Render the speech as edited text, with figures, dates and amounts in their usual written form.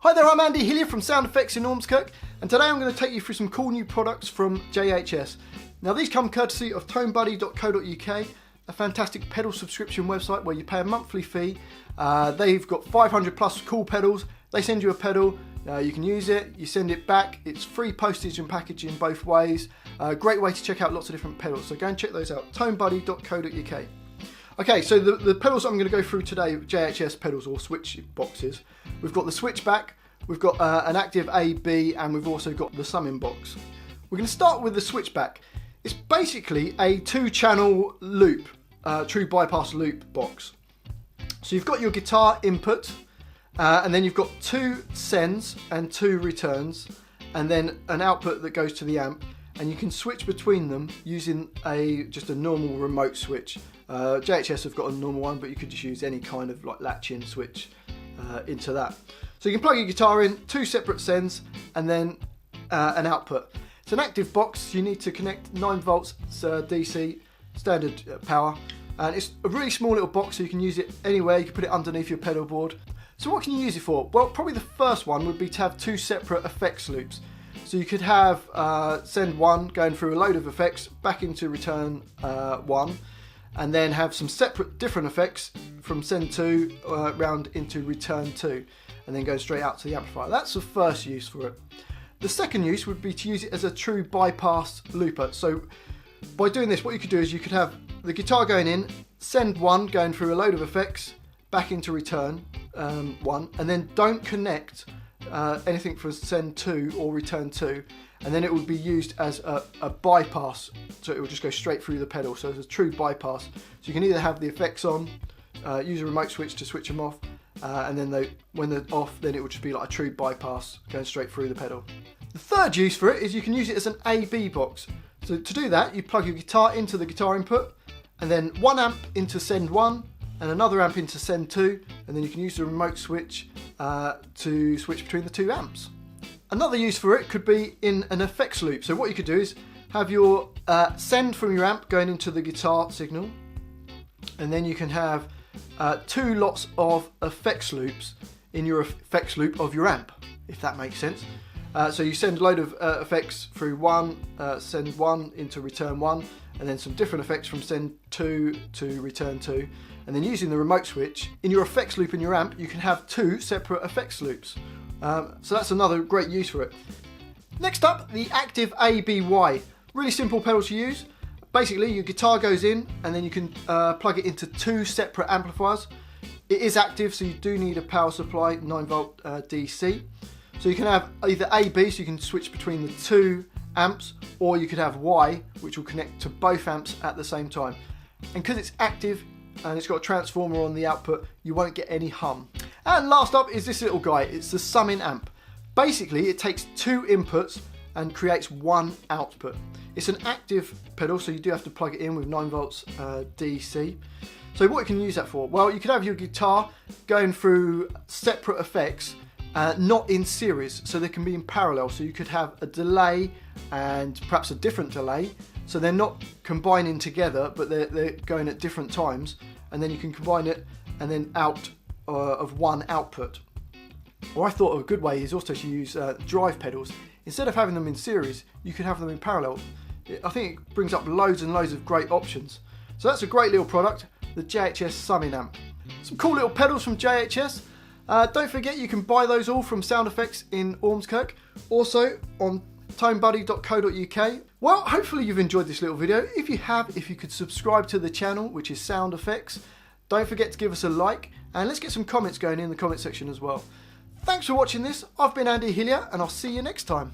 Hi there, I'm Andy Hillier from Sound Effects in Ormskirk, and today I'm going to take you through some cool new products from JHS. Now these come courtesy of tonebuddy.co.uk, a fantastic pedal subscription website where you pay a monthly fee. They've got 500 plus cool pedals. They send you a pedal, you can use it, you send it back. It's free postage and packaging both ways. Great way to check out lots of different pedals, so go and check those out, tonebuddy.co.uk. Okay, so the pedals I'm going to go through today, JHS pedals or switch boxes. We've got the Switchback, we've got an active A, B, and we've also got the summing box. We're going to start with the Switchback. It's basically a 2-channel loop, true bypass loop box. So you've got your guitar input, and then you've got 2 sends and 2 returns, and then an output that goes to the amp, and you can switch between them using just a normal remote switch. JHS have got a normal one, but you could just use any kind of like latch-in switch into that. So you can plug your guitar in, 2 separate sends, and then an output. It's an active box. You need to connect 9 volts DC standard power, and it's a really small little box, so you can use it anywhere. You can put it underneath your pedal board. So what can you use it for? Well, probably the first one would be to have 2 separate effects loops. So you could have send 1 going through a load of effects back into return 1, and then have some separate different effects from send 2 round into return 2, and then go straight out to the amplifier. That's the first use for it. The second use would be to use it as a true bypass looper. So by doing this, what you could do is you could have the guitar going in, send 1 going through a load of effects back into return 1, and then don't connect anything for send 2 or return 2, and then it would be used as a bypass, so it will just go straight through the pedal. So it's a true bypass. So you can either have the effects on, use a remote switch to switch them off, and then when they're off, then it would just be like a true bypass going straight through the pedal. The third use for it is you can use it as an A-B box. So to do that, you plug your guitar into the guitar input, and then 1 amp into send 1, and another amp into send 2, and then you can use the remote switch to switch between the 2 amps. Another use for it could be in an effects loop. So what you could do is have your send from your amp going into the guitar signal, and then you can have 2 lots of effects loops in your effects loop of your amp, if that makes sense. So you send a load of effects through 1, send 1 into return 1, and then some different effects from send 2 to return 2. And then using the remote switch, in your effects loop in your amp, you can have 2 separate effects loops. So that's another great use for it. Next up, the active ABY. Really simple pedal to use. Basically, your guitar goes in, and then you can plug it into 2 separate amplifiers. It is active, so you do need a power supply, 9 volt DC. So you can have either AB, so you can switch between the 2 amps, or you could have Y, which will connect to both amps at the same time. And because it's active and it's got a transformer on the output, you won't get any hum. And last up is this little guy. It's the summing amp. Basically, it takes 2 inputs and creates 1 output. It's an active pedal, so you do have to plug it in with 9 volts DC. So what can you use that for? Well, you could have your guitar going through separate effects, not in series, so they can be in parallel. So you could have a delay and perhaps a different delay, so they're not combining together, but they're going at different times, and then you can combine it and then out of 1 output. Or I thought a good way is also to use drive pedals. Instead of having them in series, you could have them in parallel. I think it brings up loads and loads of great options. So that's a great little product, the JHS summing amp. Some cool little pedals from JHS. Don't forget you can buy those all from Sound Effects in Ormskirk, also on tonebuddy.co.uk. Well, hopefully you've enjoyed this little video. If you have, if you could subscribe to the channel, which is Sound Effects, don't forget to give us a like, and let's get some comments going in the comment section as well. Thanks for watching this. I've been Andy Hillier, and I'll see you next time.